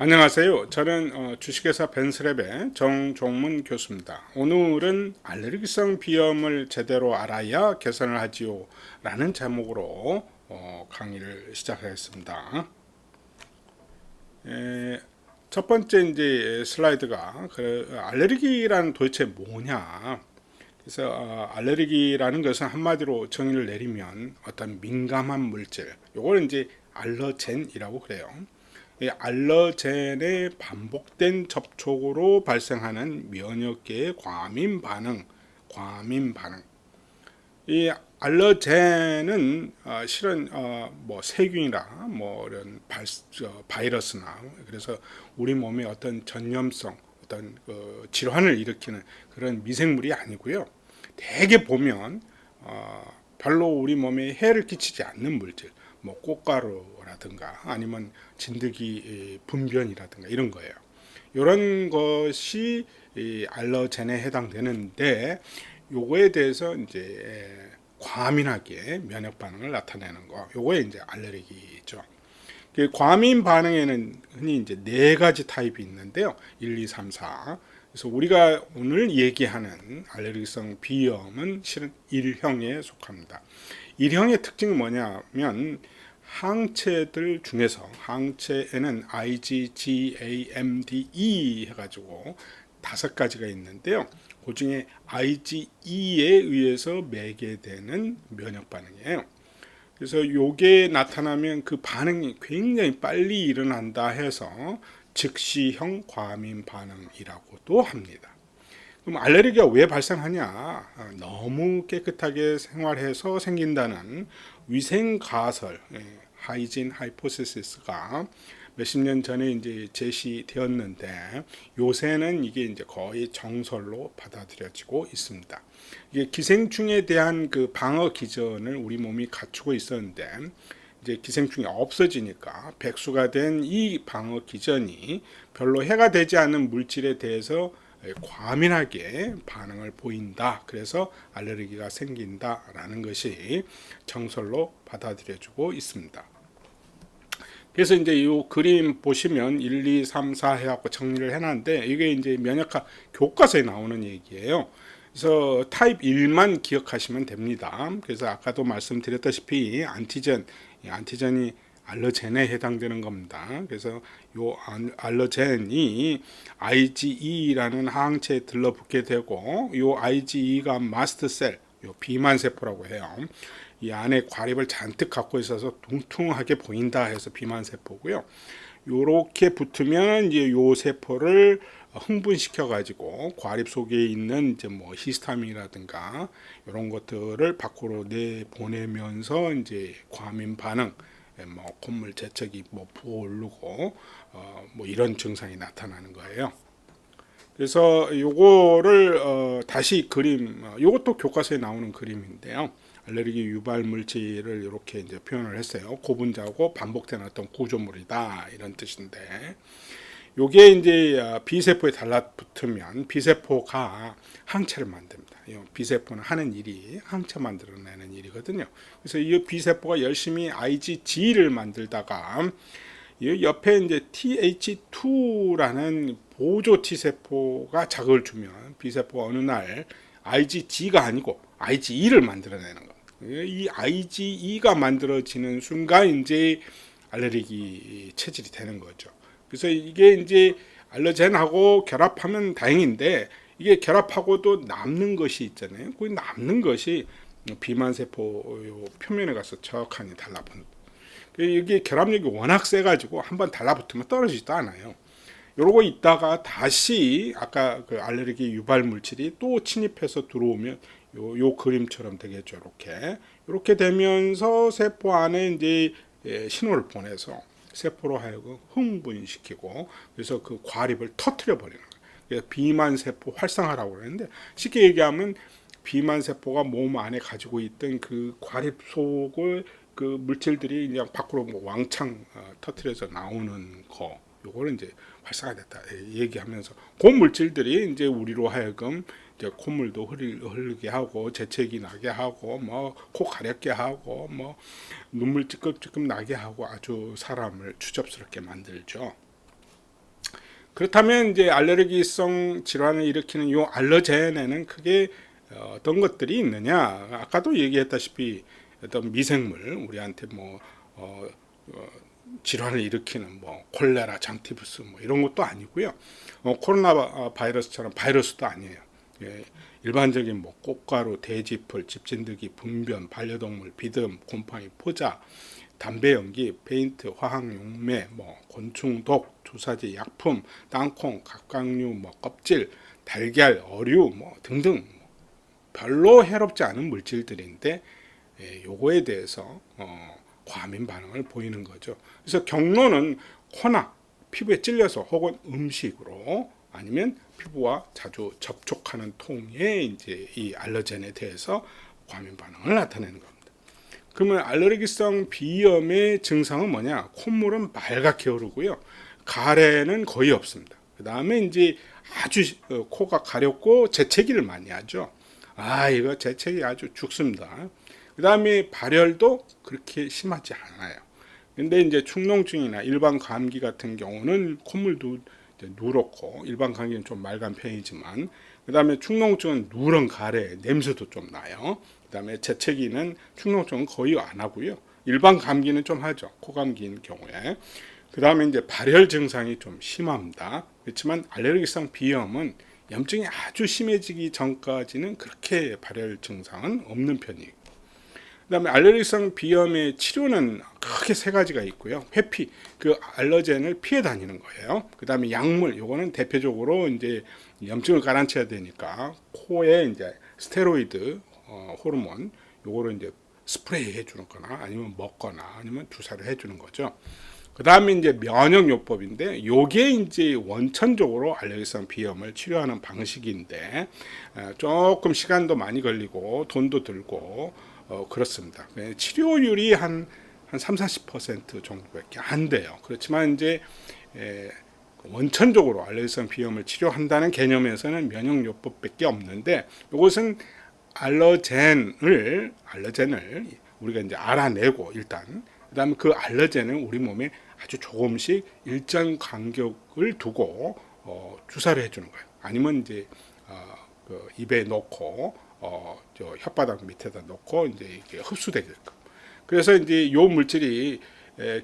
안녕하세요. 저는 주식회사 벤스랩의 정종문 교수입니다. 오늘은 알레르기성 비염을 제대로 알아야 개선을 하지요 라는 제목으로 강의를 시작하겠습니다. 첫 번째 이제 슬라이드가 알레르기란 도대체 뭐냐. 그래서 알레르기라는 것은 한마디로 정의를 내리면 어떤 민감한 물질, 요걸 이제 알러젠이라고 그래요. 이 알러젠의 반복된 접촉으로 발생하는 면역계의 과민 반응. 이 알러젠은 실은 뭐 세균이나 뭐 이런 바이러스나 그래서 우리 몸에 어떤 전염성, 어떤 질환을 일으키는 그런 미생물이 아니고요. 대개 보면 별로 우리 몸에 해를 끼치지 않는 물질, 뭐 꽃가루라든가 아니면 진드기 분변이라든가 이런 거예요. 이런 것이 알러젠에 해당되는데 요거에 대해서 이제 과민하게 면역 반응을 나타내는 거, 요거에 이제 알레르기죠. 과민 반응에는 흔히 이제 네 가지 타입이 있는데요. 1, 2, 3, 4. 그래서 우리가 오늘 얘기하는 알레르기성 비염은 실은 1형에 속합니다. 1형의 특징이 뭐냐면 항체들 중에서 항체에는 IgG, A, M, D, E 해가지고 5가지가 있는데요. 그 중에 IgE에 의해서 매개되는 면역 반응이에요. 그래서 요게 나타나면 그 반응이 굉장히 빨리 일어난다 해서 즉시형 과민 반응이라고도 합니다. 그럼 알레르기가 왜 발생하냐? 너무 깨끗하게 생활해서 생긴다는 위생 가설, 하이진 하이포테시스가 몇십 년 전에 이제 제시되었는데 요새는 이게 이제 거의 정설로 받아들여지고 있습니다. 이게 기생충에 대한 그 방어 기전을 우리 몸이 갖추고 있었는데 이제 기생충이 없어지니까 백수가 된 이 방어 기전이 별로 해가 되지 않는 물질에 대해서 과민하게 반응을 보인다. 그래서 알레르기가 생긴다라는 것이 정설로 받아들여지고 있습니다. 그래서 이제 이 그림 보시면 1, 2, 3, 4 해갖고 정리를 해놨는데 이게 이제 면역학 교과서에 나오는 얘기예요. 그래서 타입 1만 기억하시면 됩니다. 그래서 아까도 말씀드렸다시피 안티전이 알러젠에 해당되는 겁니다. 그래서 요 알러젠이 IgE라는 항체에 들러붙게 되고 요 IgE가 마스트셀, 요 비만 세포라고 해요. 이 안에 과립을 잔뜩 갖고 있어서 뚱뚱하게 보인다 해서 비만 세포고요. 요렇게 붙으면 이제 요 세포를 흥분시켜 가지고 과립 속에 있는 이제 뭐 히스타민이라든가 이런 것들을 밖으로 내보내면서 이제 과민 반응, 뭐 콧물 재채기 뭐 부어오르고 뭐 이런 증상이 나타나는 거예요. 그래서 요거를 다시 그림, 요것도 교과서에 나오는 그림인데요. 알레르기 유발 물질을 이렇게 이제 표현을 했어요. 고분자고 반복되는 어떤 구조물이다 이런 뜻인데, 요게 이제 B세포에 달라붙으면 B세포가 항체를 만듭니다. B세포는 하는 일이 항체 만들어내는 일이거든요. 그래서 이 B세포가 열심히 IgG를 만들다가 옆에 이제 TH2라는 보조 T세포가 자극을 주면 B세포가 어느 날 IgG가 아니고 IgE를 만들어내는 겁니다. 이 IgE가 만들어지는 순간 이제 알레르기 체질이 되는 거죠. 그래서 이게 이제 알러젠하고 결합하면 다행인데 이게 결합하고도 남는 것이 있잖아요. 그 남는 것이 비만세포 표면에 가서 척하니 달라붙는. 이게 결합력이 워낙 세가지고 한번 달라붙으면 떨어지지도 않아요. 이러고 있다가 다시 아까 그 알레르기 유발 물질이 또 침입해서 들어오면 요 그림처럼 되겠죠. 이렇게 되면서 세포 안에 이제 신호를 보내서 세포로 하여금 흥분시키고 그래서 그 과립을 터트려 버리는 거예요. 그래서 비만 세포 활성화라고 그러는데 쉽게 얘기하면 비만 세포가 몸 안에 가지고 있던 그 과립 속을 그 물질들이 그냥 밖으로 뭐 왕창 터트려서 나오는 거. 요거를 이제 활성화됐다 얘기하면서 그 물질들이 이제 우리로 하여금 이제 콧물도 흐르게 하고 재채기 나게 하고 뭐 코 가렵게 하고 뭐 눈물 찌끔찌끔 나게 하고 아주 사람을 추접스럽게 만들죠. 그렇다면 이제 알레르기성 질환을 일으키는 요 알러젠에는 크게 어떤 것들이 있느냐? 아까도 얘기했다시피 어떤 미생물 우리한테 뭐 질환을 일으키는 뭐 콜레라, 장티푸스 뭐 이런 것도 아니고요. 코로나 바이러스처럼 바이러스도 아니에요. 예, 일반적인 뭐 꽃가루, 돼지풀, 집진드기, 분변, 반려동물, 비듬, 곰팡이, 포자, 담배 연기, 페인트, 화학 용매, 뭐 곤충독, 주사제, 약품, 땅콩, 각각류, 뭐 껍질, 달걀, 어류, 뭐 등등 별로 해롭지 않은 물질들인데 요거에 대해서 과민 반응을 보이는 거죠. 그래서 경로는 코나 피부에 찔려서 혹은 음식으로 아니면 피부와 자주 접촉하는 통에 이제 이 알러젠에 대해서 과민 반응을 나타내는 겁니다. 그러면 알레르기성 비염의 증상은 뭐냐? 콧물은 빨갛게 흐르고요. 가래는 거의 없습니다. 그 다음에 이제 아주 코가 가렵고 재채기를 많이 하죠. 이거 재채기 아주 죽습니다. 그 다음에 발열도 그렇게 심하지 않아요. 근데 이제 축농증이나 일반 감기 같은 경우는 콧물도 누렇고 일반 감기는 좀 맑은 편이지만 그 다음에 축농증은 누런 가래 냄새도 좀 나요. 그 다음에 재채기는 축농증은 거의 안 하고요. 일반 감기는 좀 하죠. 코감기인 경우에. 그 다음에 이제 발열 증상이 좀 심합니다. 그렇지만 알레르기성 비염은 염증이 아주 심해지기 전까지는 그렇게 발열 증상은 없는 편이에요. 그 다음에 알레르기성 비염의 치료는 크게 세 가지가 있고요. 회피, 그 알러젠을 피해 다니는 거예요. 그 다음에 약물, 요거는 대표적으로 이제 염증을 가라앉혀야 되니까 코에 이제 스테로이드 호르몬, 요거를 이제 스프레이 해주는 거나 아니면 먹거나 아니면 주사를 해주는 거죠. 그 다음에 이제 면역요법인데 요게 이제 원천적으로 알레르기성 비염을 치료하는 방식인데 조금 시간도 많이 걸리고 돈도 들고 그렇습니다. 치료율이 한 30-40% 정도밖에 안 돼요. 그렇지만 이제 원천적으로 알레르기성 비염을 치료한다는 개념에서는 면역요법밖에 없는데 이것은 알러젠을 우리가 이제 알아내고 일단 그다음에 그 알러젠을 우리 몸에 아주 조금씩 일정 간격을 두고 주사를 해주는 거예요. 아니면 이제 그 입에 넣고 저 혓바닥 밑에다 넣고 이제 이게 흡수되게끔. 그래서 이제 요 물질이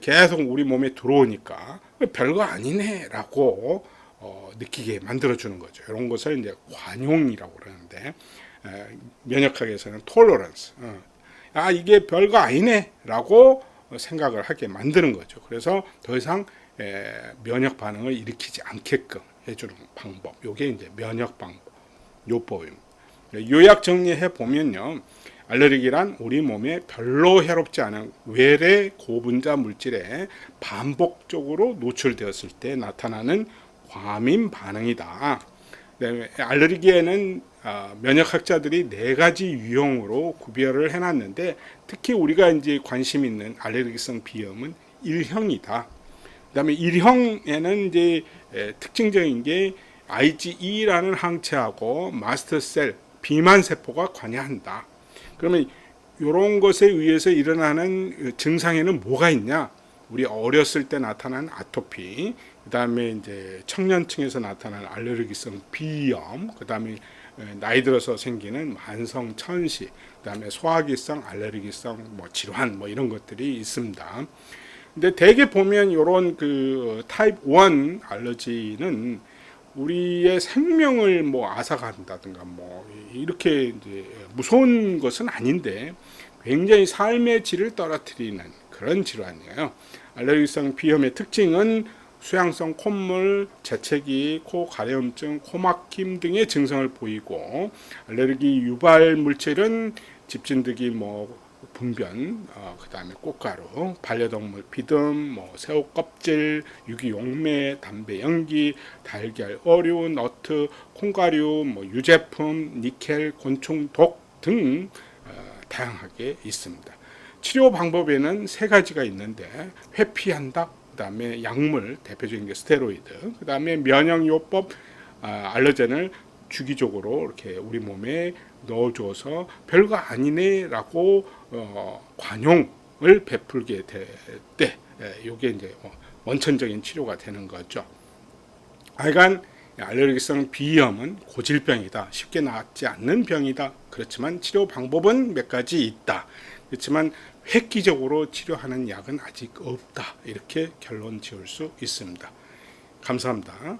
계속 우리 몸에 들어오니까 별거 아니네라고 느끼게 만들어주는 거죠. 이런 것을 이제 관용이라고 그러는데 면역학에서는 톨러런스. 이게 별거 아니네라고 생각을 하게 만드는 거죠. 그래서 더 이상 면역 반응을 일으키지 않게끔 해주는 방법. 요게 이제 면역 방법 요법입니다. 요약 정리해 보면요. 알레르기란 우리 몸에 별로 해롭지 않은 외래 고분자 물질에 반복적으로 노출되었을 때 나타나는 과민 반응이다. 알레르기에는 면역학자들이 네 가지 유형으로 구별을 해놨는데 특히 우리가 이제 관심 있는 알레르기성 비염은 1형이다. 그다음에 1형에는 이제 특징적인 게 IgE라는 항체하고 마스터셀 비만 세포가 관여한다. 그러면 이런 것에 의해서 일어나는 증상에는 뭐가 있냐? 우리 어렸을 때 나타난 아토피, 그 다음에 이제 청년층에서 나타나는 알레르기성 비염, 그 다음에 나이 들어서 생기는 만성 천식, 그 다음에 소화기성 알레르기성 뭐 질환 뭐 이런 것들이 있습니다. 근데 대개 보면 이런 그 타입 1 알러지는 우리의 생명을 뭐 앗아간다든가 뭐 이렇게 이제 무서운 것은 아닌데 굉장히 삶의 질을 떨어뜨리는 그런 질환이에요. 알레르기성 비염의 특징은 수양성 콧물, 재채기, 코 가려움증, 코막힘 등의 증상을 보이고 알레르기 유발 물질은 집진드기, 뭐 분변, 그다음에 꽃가루, 반려동물 비듬, 뭐 새우 껍질, 유기용매, 담배 연기, 달걀, 어류, 너트, 콩가루, 뭐 유제품, 니켈, 곤충 독 등 다양하게 있습니다. 치료 방법에는 세 가지가 있는데 회피한다, 그다음에 약물 대표적인 게 스테로이드, 그다음에 면역요법 알러젠을 주기적으로 이렇게 우리 몸에 넣어줘서 별거 아니네라고 관용을 베풀게 될 때, 이게 이제 원천적인 치료가 되는 거죠. 하여간 알레르기성 비염은 고질병이다. 쉽게 낫지 않는 병이다. 그렇지만 치료 방법은 몇 가지 있다. 그렇지만 획기적으로 치료하는 약은 아직 없다. 이렇게 결론 지을 수 있습니다. 감사합니다.